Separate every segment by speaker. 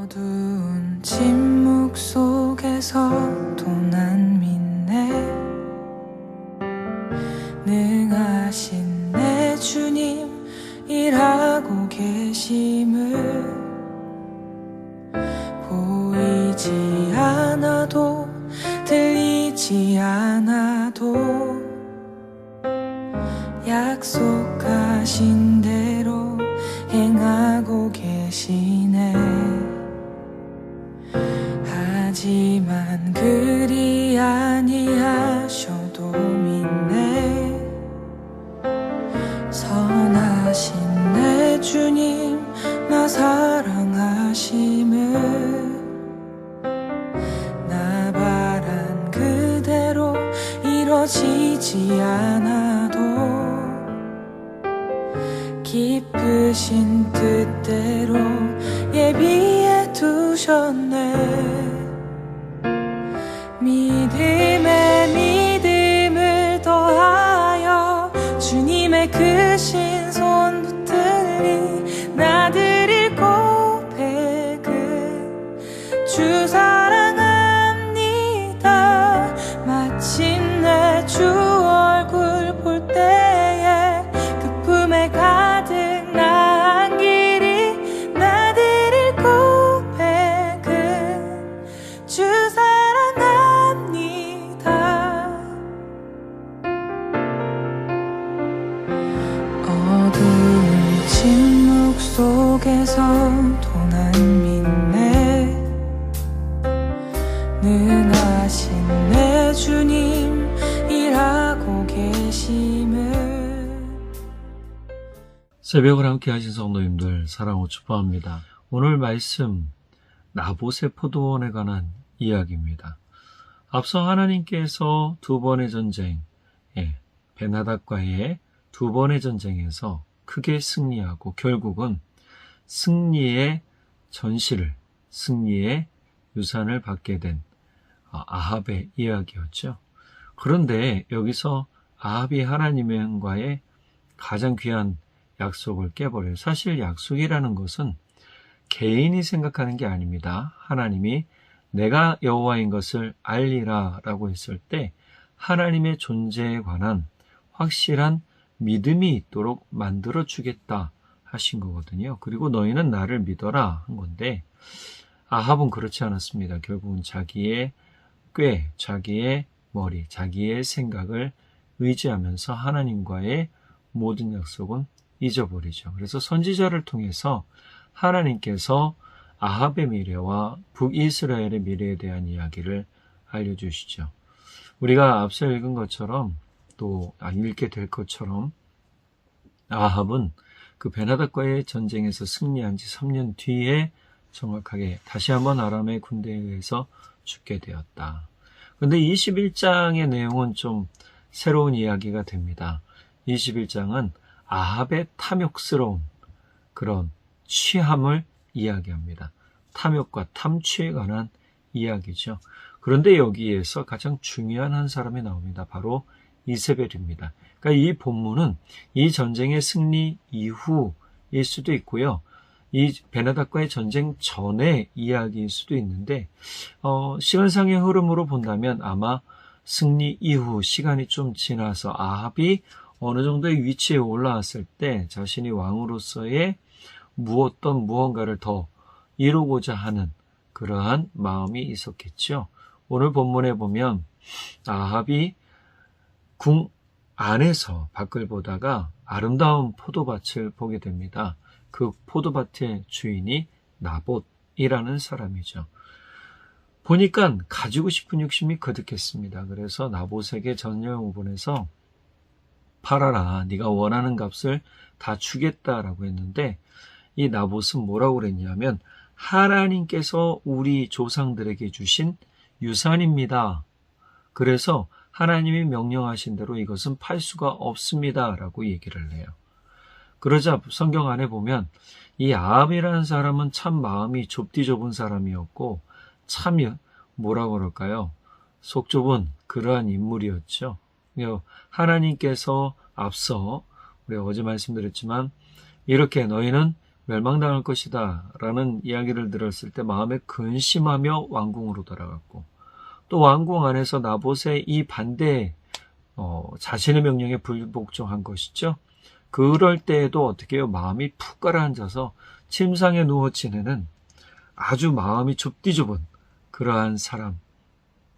Speaker 1: 어두운 침묵 속에서도 난 믿네. 능하신 내 주님 일하고 계심을 보이지 않아도 들리지 않아도 약속하신 대로 행하고 계시네. 하지만 그리 아니하셔도 믿네. 선하신 내 주님 나 사랑하심을 나 바란 그대로 이뤄지지 않아도 깊으신 뜻대로 예비해 두셨네. 믿음에 믿음을 더하여 주님의 크신 손 붙들리 나드릴 고백은 주 사랑합니다. 마침내 주 얼굴 볼 때에 그 품에 가득 나은 길이 나드릴 고백은 주 사랑합니다. 어두운 침묵 속에서도 난 믿네. 능하신 내 주님 일하고 계심을.
Speaker 2: 새벽을 함께 하신 성도님들 사랑으로 축복합니다. 오늘 말씀 나봇의 포도원에 관한 이야기입니다. 앞서 하나님께서 두 번의 전쟁, 베나닥과의 두 번의 전쟁에서 크게 승리하고 결국은 승리의 전시를, 승리의 유산을 받게 된 아합의 이야기였죠. 그런데 여기서 아합이 하나님과의 가장 귀한 약속을 깨버려요. 사실 약속이라는 것은 개인이 생각하는 게 아닙니다. 하나님이 내가 여호와인 것을 알리라 라고 했을 때 하나님의 존재에 관한 확실한 믿음이 있도록 만들어 주겠다 하신 거거든요. 그리고 너희는 나를 믿어라 한 건데 아합은 그렇지 않았습니다. 결국은 자기의 꾀, 자기의 머리, 자기의 생각을 의지하면서 하나님과의 모든 약속은 잊어버리죠. 그래서 선지자를 통해서 하나님께서 아합의 미래와 북이스라엘의 미래에 대한 이야기를 알려주시죠. 우리가 앞서 읽은 것처럼 또 읽게 될 것처럼 아합은 그 베나닥과의 전쟁에서 승리한 지 3년 뒤에 정확하게 다시 한번 아람의 군대에 의해서 죽게 되었다. 그런데 21장의 내용은 좀 새로운 이야기가 됩니다. 21장은 아합의 탐욕스러운 그런 취함을 이야기합니다. 탐욕과 탐취에 관한 이야기죠. 그런데 여기에서 가장 중요한 한 사람이 나옵니다. 바로 이세벨입니다. 그러니까 이 본문은 이 전쟁의 승리 이후일 수도 있고요. 이 베나닥과의 전쟁 전의 이야기일 수도 있는데 시간상의 흐름으로 본다면 아마 승리 이후 시간이 좀 지나서 아합이 어느 정도의 위치에 올라왔을 때 자신이 왕으로서의 어떤 무언가를 더 이루고자 하는 그러한 마음이 있었겠죠. 오늘 본문에 보면 아합이 궁 안에서 밖을 보다가 아름다운 포도밭을 보게 됩니다. 그 포도밭의 주인이 나봇이라는 사람이죠. 보니까 가지고 싶은 욕심이 거듭했습니다. 그래서 나봇에게 전령을 보내서 팔아라, 네가 원하는 값을 다 주겠다라고 했는데 이 나봇은 뭐라고 그랬냐면 하나님께서 우리 조상들에게 주신 유산입니다. 그래서 하나님이 명령하신 대로 이것은 팔 수가 없습니다 라고 얘기를 해요. 그러자 성경 안에 보면 이 아합이라는 사람은 참 마음이 좁디 좁은 사람이었고 참 뭐라고 그럴까요? 속 좁은 그러한 인물이었죠. 하나님께서 앞서 우리가 어제 말씀드렸지만 이렇게 너희는 멸망당할 것이다 라는 이야기를 들었을 때 마음에 근심하며 왕궁으로 돌아갔고, 또 왕궁 안에서 나봇의 이 반대에 자신의 명령에 불복종한 것이죠. 그럴 때에도 어떻게 해요? 마음이 푹 가라앉아서 침상에 누워 지내는 아주 마음이 좁디좁은 그러한 사람,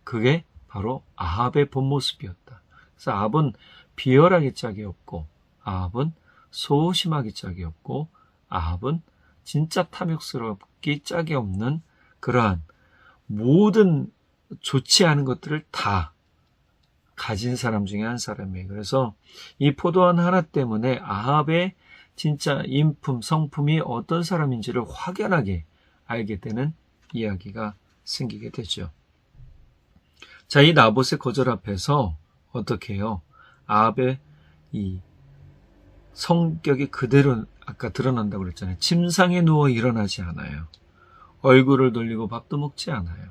Speaker 2: 그게 바로 아합의 본 모습이었다. 그래서 아합은 비열하기 짝이 없고, 아합은 소심하기 짝이 없고, 아합은 진짜 탐욕스럽기 짝이 없는 그러한 모든 좋지 않은 것들을 다 가진 사람 중에 한 사람이에요. 그래서 이 포도원 하나 때문에 아합의 진짜 인품, 성품이 어떤 사람인지를 확연하게 알게 되는 이야기가 생기게 되죠. 자, 이 나봇의 거절 앞에서 어떻게 해요? 아합의 이 성격이 그대로 아까 드러난다고 그랬잖아요. 침상에 누워 일어나지 않아요. 얼굴을 돌리고 밥도 먹지 않아요.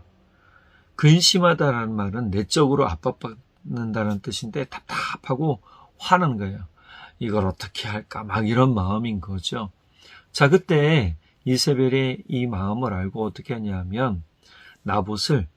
Speaker 2: 근심하다라는 말은 내적으로 압박받는다는 뜻인데 답답하고 화난 거예요. 이걸 어떻게 할까? 막 이런 마음인 거죠. 자, 그때 이세벨이 이 마음을 알고 어떻게 하냐면 나봇을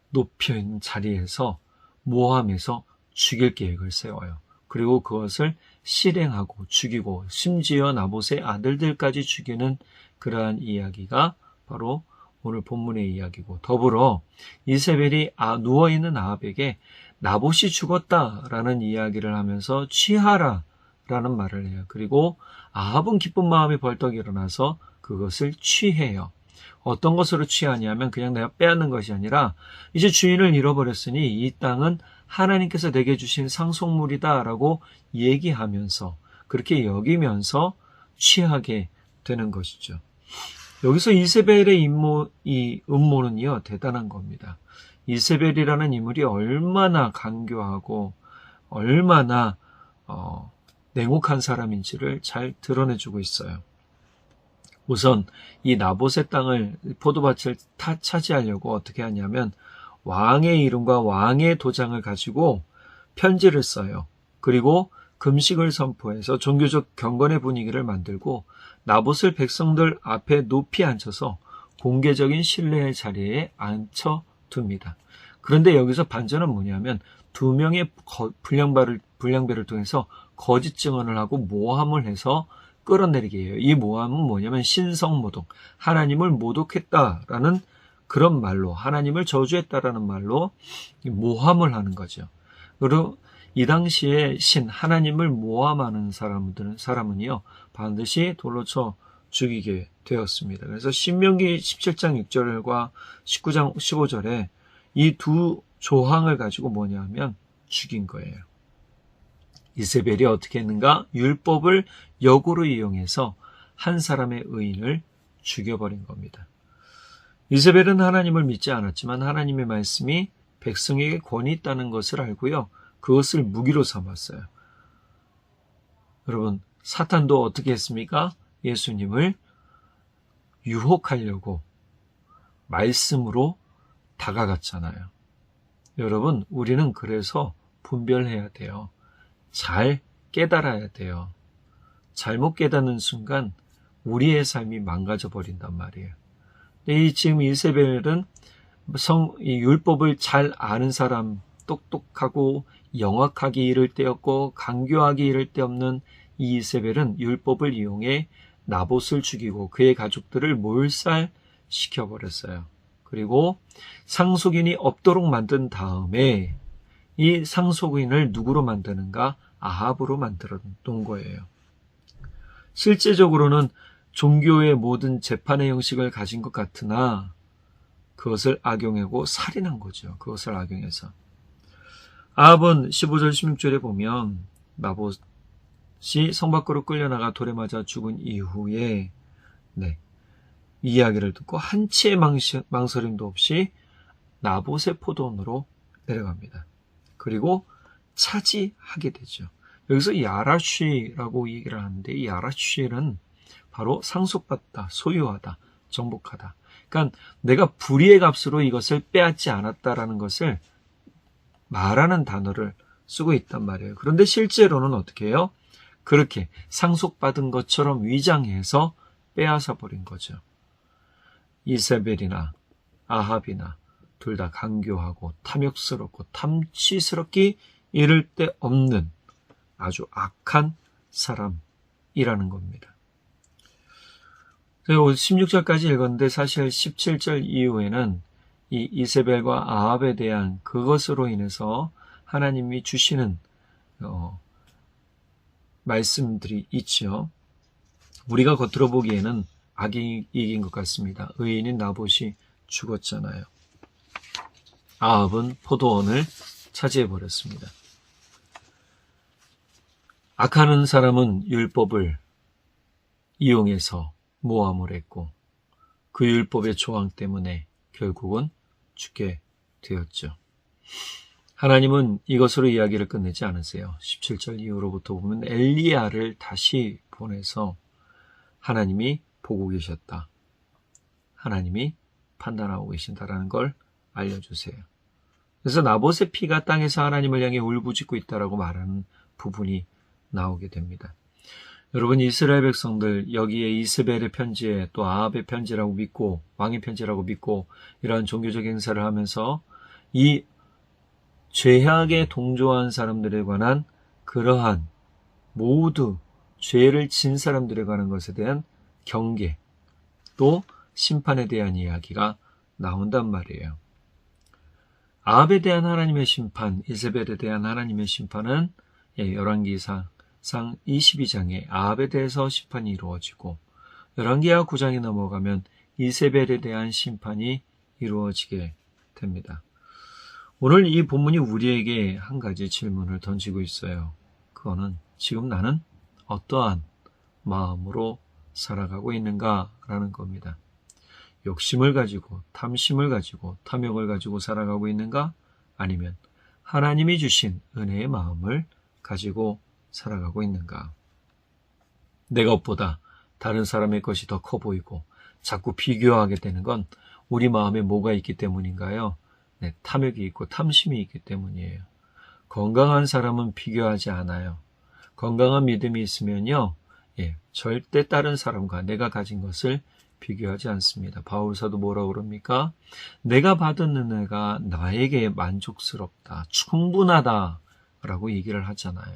Speaker 2: 높여 있는 자리에서 모함해서 죽일 계획을 세워요. 그리고 그것을 실행하고 죽이고 심지어 나봇의 아들들까지 죽이는 그러한 이야기가 바로 오늘 본문의 이야기고, 더불어 이세벨이 누워있는 아합에게 나봇이 죽었다라는 이야기를 하면서 취하라 라는 말을 해요. 그리고 아합은 기쁜 마음이 벌떡 일어나서 그것을 취해요. 어떤 것으로 취하냐면 그냥 내가 빼앗는 것이 아니라 이제 주인을 잃어버렸으니 이 땅은 하나님께서 내게 주신 상속물이다라고 얘기하면서 그렇게 여기면서 취하게 되는 것이죠. 여기서 이세벨의 이 음모는요, 대단한 겁니다. 이세벨이라는 인물이 얼마나 간교하고 얼마나 냉혹한 사람인지를 잘 드러내주고 있어요. 우선 이 나봇의 땅을, 포도밭을 차지하려고 어떻게 하냐면 왕의 이름과 왕의 도장을 가지고 편지를 써요. 그리고 금식을 선포해서 종교적 경건의 분위기를 만들고 나봇을 백성들 앞에 높이 앉혀서 공개적인 신뢰의 자리에 앉혀둡니다. 그런데 여기서 반전은 뭐냐면 두 명의 불량배를 통해서 거짓 증언을 하고 모함을 해서 끌어내리게 해요. 이 모함은 뭐냐면 신성모독, 하나님을 모독했다라는 그런 말로, 하나님을 저주했다라는 말로 모함을 하는 거죠. 그리고 이 당시에 하나님을 모함하는 사람은요, 반드시 돌로 쳐 죽이게 되었습니다. 그래서 신명기 17장 6절과 19장 15절에 이 두 조항을 가지고 뭐냐면 죽인 거예요. 이세벨이 어떻게 했는가? 율법을 역으로 이용해서 한 사람의 의인을 죽여버린 겁니다. 이세벨은 하나님을 믿지 않았지만 하나님의 말씀이 백성에게 권위 있다는 것을 알고요. 그것을 무기로 삼았어요. 여러분, 사탄도 어떻게 했습니까? 예수님을 유혹하려고 말씀으로 다가갔잖아요. 여러분, 우리는 그래서 분별해야 돼요. 잘 깨달아야 돼요. 잘못 깨닫는 순간 우리의 삶이 망가져 버린단 말이에요. 지금 이세벨은 이 율법을 잘 아는 사람, 똑똑하고 영악하게 이를 데 없고 간교하게 이를 데 없는 이 이세벨은 율법을 이용해 나봇을 죽이고 그의 가족들을 몰살시켜버렸어요. 그리고 상속인이 없도록 만든 다음에 이 상속인을 누구로 만드는가? 아합으로 만들어 놓은 거예요. 실제적으로는 종교의 모든 재판의 형식을 가진 것 같으나 그것을 악용하고 살인한 거죠. 그것을 악용해서. 아합은 15절 16절에 보면 나봇이 성 밖으로 끌려나가 돌에 맞아 죽은 이후에 이 이야기를 듣고 한치의 망설임도 없이 나봇의 포도원으로 내려갑니다. 그리고 차지하게 되죠. 여기서 야라쉬라고 얘기를 하는데 이 야라쉬는 바로 상속받다, 소유하다, 정복하다. 그러니까 내가 불의의 값으로 이것을 빼앗지 않았다라는 것을 말하는 단어를 쓰고 있단 말이에요. 그런데 실제로는 어떻게 해요? 그렇게 상속받은 것처럼 위장해서 빼앗아 버린 거죠. 이세벨이나 아합이나 둘 다 강교하고 탐욕스럽고 탐취스럽기 이를 데 없는 아주 악한 사람이라는 겁니다. 16절까지 읽었는데 사실 17절 이후에는 이 이세벨과 아합에 대한 그것으로 인해서 하나님이 주시는 말씀들이 있죠. 우리가 겉으로 보기에는 악이 이긴 것 같습니다. 의인인 나봇이 죽었잖아요. 아합은 포도원을 차지해버렸습니다. 악하는 사람은 율법을 이용해서 모함을 했고 그 율법의 조항 때문에 결국은 죽게 되었죠. 하나님은 이것으로 이야기를 끝내지 않으세요. 17절 이후로부터 보면 엘리야를 다시 보내서 하나님이 보고 계셨다. 하나님이 판단하고 계신다라는 걸 알려주세요. 그래서 나봇의 피가 땅에서 하나님을 향해 울부짖고 있다라고 말하는 부분이 나오게 됩니다. 여러분, 이스라엘 백성들 여기에 이스벨의 편지에 또 아합의 편지라고 믿고 왕의 편지라고 믿고 이러한 종교적 행사를 하면서 이 죄악에 동조한 사람들에 관한 그러한 모두 죄를 진 사람들에 관한 것에 대한 경계 또 심판에 대한 이야기가 나온단 말이에요. 아합에 대한 하나님의 심판, 이세벨에 대한 하나님의 심판은 열왕기상 22장에 아합에 대해서 심판이 이루어지고 열왕기하 9장에 넘어가면 이세벨에 대한 심판이 이루어지게 됩니다. 오늘 이 본문이 우리에게 한 가지 질문을 던지고 있어요. 그거는 지금 나는 어떠한 마음으로 살아가고 있는가라는 겁니다. 욕심을 가지고 탐심을 가지고 탐욕을 가지고 살아가고 있는가? 아니면 하나님이 주신 은혜의 마음을 가지고 살아가고 있는가? 내 것보다 다른 사람의 것이 더 커 보이고 자꾸 비교하게 되는 건 우리 마음에 뭐가 있기 때문인가요? 네, 탐욕이 있고 탐심이 있기 때문이에요. 건강한 사람은 비교하지 않아요. 건강한 믿음이 있으면요, 절대 다른 사람과 내가 가진 것을 비교하지 않습니다. 바울사도 뭐라고 그럽니까? 내가 받은 은혜가 나에게 만족스럽다, 충분하다 라고 얘기를 하잖아요.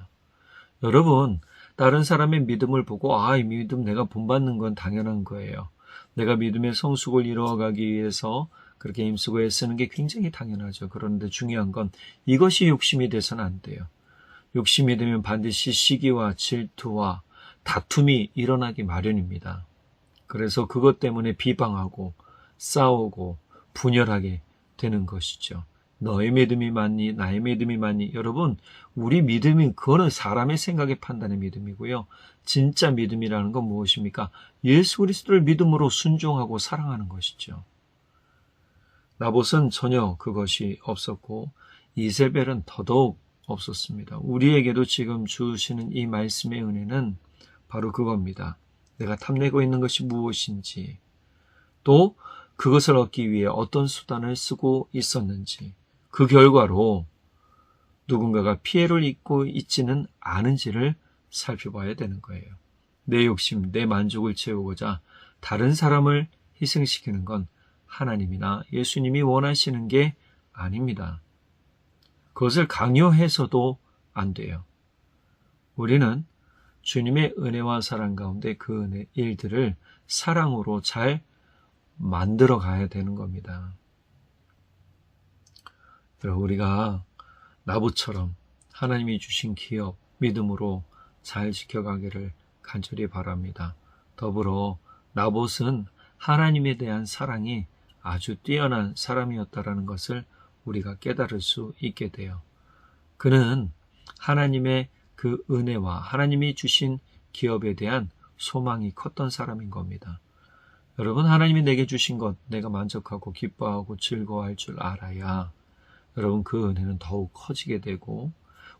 Speaker 2: 여러분, 다른 사람의 믿음을 보고 이 믿음 내가 본받는 건 당연한 거예요. 내가 믿음의 성숙을 이루어가기 위해서 그렇게 힘쓰고 애쓰는 게 굉장히 당연하죠. 그런데 중요한 건 이것이 욕심이 돼서는 안 돼요. 욕심이 되면 반드시 시기와 질투와 다툼이 일어나기 마련입니다. 그래서 그것 때문에 비방하고 싸우고 분열하게 되는 것이죠. 너의 믿음이 맞니? 나의 믿음이 맞니? 여러분, 우리 믿음이 그거는 사람의 생각의 판단의 믿음이고요. 진짜 믿음이라는 건 무엇입니까? 예수 그리스도를 믿음으로 순종하고 사랑하는 것이죠. 나봇은 전혀 그것이 없었고 이세벨은 더더욱 없었습니다. 우리에게도 지금 주시는 이 말씀의 은혜는 바로 그겁니다. 내가 탐내고 있는 것이 무엇인지, 또 그것을 얻기 위해 어떤 수단을 쓰고 있었는지, 그 결과로 누군가가 피해를 입고 있지는 않은지를 살펴봐야 되는 거예요. 내 욕심, 내 만족을 채우고자 다른 사람을 희생시키는 건 하나님이나 예수님이 원하시는 게 아닙니다. 그것을 강요해서도 안 돼요. 우리는 주님의 은혜와 사랑 가운데 그 일들을 사랑으로 잘 만들어 가야 되는 겁니다. 우리가 나봇처럼 하나님이 주신 기업, 믿음으로 잘 지켜가기를 간절히 바랍니다. 더불어 나봇은 하나님에 대한 사랑이 아주 뛰어난 사람이었다라는 것을 우리가 깨달을 수 있게 돼요. 그는 하나님의 그 은혜와 하나님이 주신 기업에 대한 소망이 컸던 사람인 겁니다. 여러분, 하나님이 내게 주신 것 내가 만족하고 기뻐하고 즐거워할 줄 알아야 여러분 그 은혜는 더욱 커지게 되고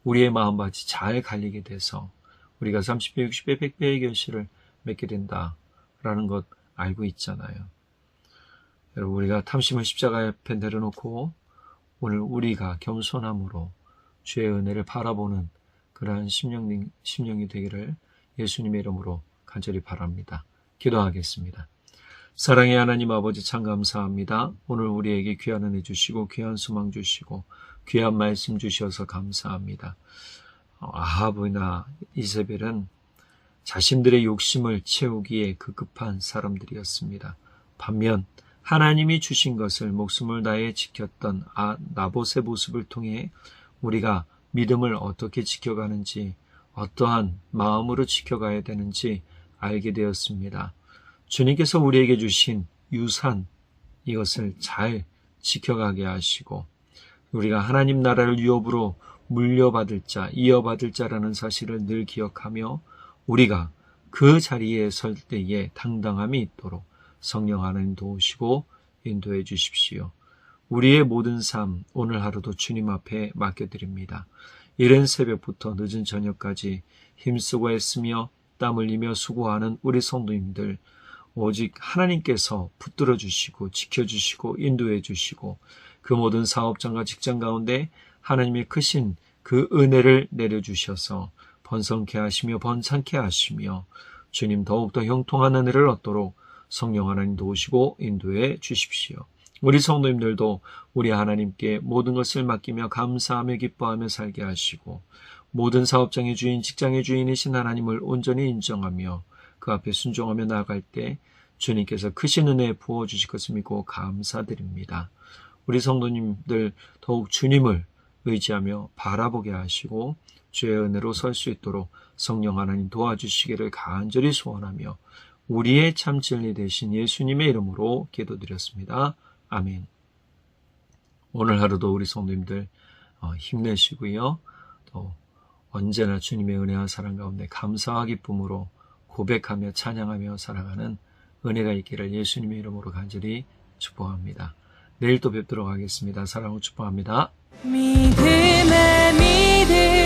Speaker 2: 우리의 마음밭이 잘 갈리게 돼서 우리가 30배, 60배, 100배의 결실을 맺게 된다라는 것 알고 있잖아요. 여러분, 우리가 탐심을 십자가 옆에 내려놓고 오늘 우리가 겸손함으로 주의 은혜를 바라보는 그러한 심령이 되기를 예수님의 이름으로 간절히 바랍니다. 기도하겠습니다. 사랑의 하나님 아버지 참 감사합니다. 오늘 우리에게 귀한 은혜 주시고 귀한 소망 주시고 귀한 말씀 주셔서 감사합니다. 아합이나 이세벨은 자신들의 욕심을 채우기에 급급한 사람들이었습니다. 반면 하나님이 주신 것을 목숨을 다해 지켰던 나봇의 모습을 통해 우리가 믿음을 어떻게 지켜가는지, 어떠한 마음으로 지켜가야 되는지 알게 되었습니다. 주님께서 우리에게 주신 유산, 이것을 잘 지켜가게 하시고 우리가 하나님 나라를 유업으로 물려받을 자, 이어받을 자라는 사실을 늘 기억하며 우리가 그 자리에 설 때에 당당함이 있도록 성령 하나님 도우시고 인도해 주십시오. 우리의 모든 삶, 오늘 하루도 주님 앞에 맡겨드립니다. 이른 새벽부터 늦은 저녁까지 힘쓰고 애쓰며 땀 흘리며 수고하는 우리 성도님들, 오직 하나님께서 붙들어 주시고 지켜주시고 인도해 주시고 그 모든 사업장과 직장 가운데 하나님의 크신 그 은혜를 내려주셔서 번성케 하시며 번창케 하시며 주님 더욱더 형통한 은혜를 얻도록 성령 하나님 도우시고 인도해 주십시오. 우리 성도님들도 우리 하나님께 모든 것을 맡기며 감사하며 기뻐하며 살게 하시고 모든 사업장의 주인, 직장의 주인이신 하나님을 온전히 인정하며 그 앞에 순종하며 나아갈 때 주님께서 크신 은혜 부어주실 것을 믿고 감사드립니다. 우리 성도님들 더욱 주님을 의지하며 바라보게 하시고 주의 은혜로 설 수 있도록 성령 하나님 도와주시기를 간절히 소원하며 우리의 참 진리 되신 예수님의 이름으로 기도드렸습니다. 아멘. 오늘 하루도 우리 성도님들 힘내시고요. 또 언제나 주님의 은혜와 사랑 가운데 감사와 기쁨으로 고백하며 찬양하며 살아가는 은혜가 있기를 예수님의 이름으로 간절히 축복합니다. 내일 또 뵙도록 하겠습니다. 사랑으로 축복합니다.
Speaker 1: 믿음의 믿음